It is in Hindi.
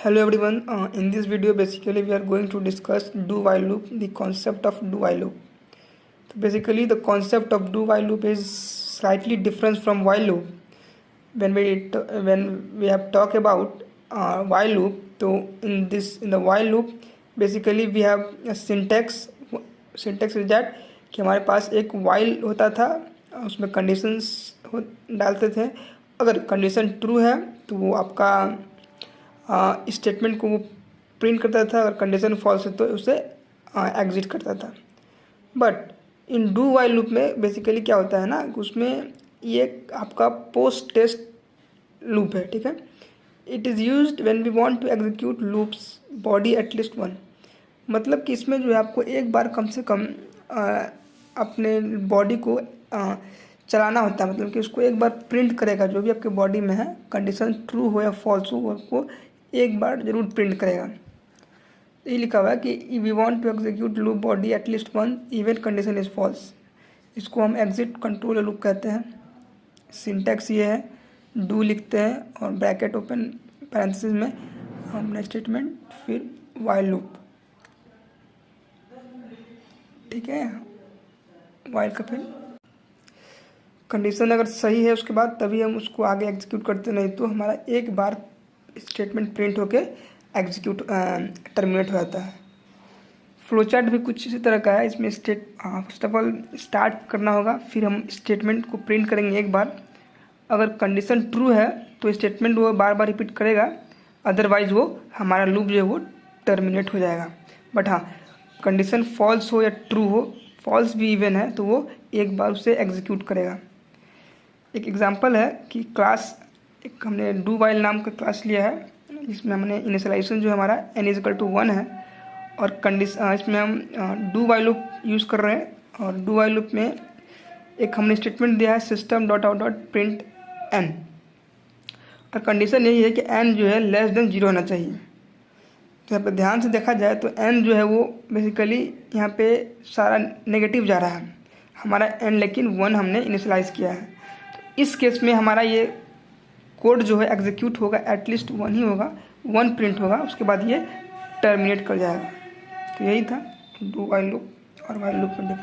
Hello everyone. In this video, basically we are going to discuss do while loop, the concept of do while loop. So basically, the concept of do while loop is slightly different from while loop. When we have talked about while loop, so in the while loop, basically we have a syntax. Syntax is that कि हमारे पास एक while होता था, उसमें कंडीशंस डालते थे. अगर कंडीशन ट्रू है तो वो आपका स्टेटमेंट को वो प्रिंट करता था. अगर कंडीशन फॉल्स है तो उसे एग्जिट करता था. But in do while loop में बेसिकली क्या होता है ना, उसमें ये आपका पोस्ट टेस्ट लूप है. ठीक है, it is used when we want to execute loops body at least one. मतलब कि इसमें जो है आपको एक बार कम से कम अपने बॉडी को चलाना होता है. मतलब कि उसको एक बार प्रिंट करेगा, जो भी आपके बॉडी में है, कंडीशन ट्रू हो या फॉल्स हो, उसको एक बार जरूर प्रिंट करेगा. ये लिखा हुआ है कि we want to execute loop body at least one even condition is false. इसको हम एग्जिट कंट्रोल लूप कहते हैं. सिंटैक्स ये है, डू लिखते हैं और ब्रैकेट ओपन पैरेंथेसिस में हमने स्टेटमेंट, फिर वाइल लूप. ठीक है, वाइल का फिर कंडीशन अगर सही है उसके बाद तभी हम उसको आगे एग्जीक्यूट करते, नहीं तो हमारा एक बार स्टेटमेंट प्रिंट होके एग्जीक्यूट टर्मिनेट हो जाता है. फ्लो चार्ट भी कुछ इसी तरह का है. इसमें फर्स्ट ऑफ ऑल स्टार्ट करना होगा, फिर हम स्टेटमेंट को प्रिंट करेंगे एक बार. अगर कंडीशन ट्रू है तो स्टेटमेंट वो बार बार रिपीट करेगा, अदरवाइज वो हमारा लूप जो है वो टर्मिनेट हो जाएगा. बट हाँ, कंडीशन फॉल्स हो या ट्रू हो, फॉल्स भी इवन है तो वो एक बार उसे एग्जीक्यूट करेगा. एक एग्जांपल है कि क्लास, एक हमने डू वाइल नाम का क्लास लिया है जिसमें हमने इनिशियलाइजेशन जो हमारा n = 1 है, और कंडीशन इसमें हम डू वाइल लूप यूज़ कर रहे हैं. और डू वाइल लूप में एक हमने स्टेटमेंट दिया है system.out.print n, और कंडीशन यही है कि n जो है <0 होना चाहिए. तो यहाँ पर ध्यान से देखा जाए तो n जो है वो बेसिकली यहाँ पे सारा नेगेटिव जा रहा है. हमारा n लेकिन 1 हमने इनिशियलाइज़ किया है. तो इस केस में हमारा ये कोड जो है एग्जीक्यूट होगा, एटलीस्ट 1 ही होगा, 1 प्रिंट होगा, उसके बाद ये टर्मिनेट कर जाएगा. तो यही था डू वाइल लूप और वाइल लूप में डिफरेंस.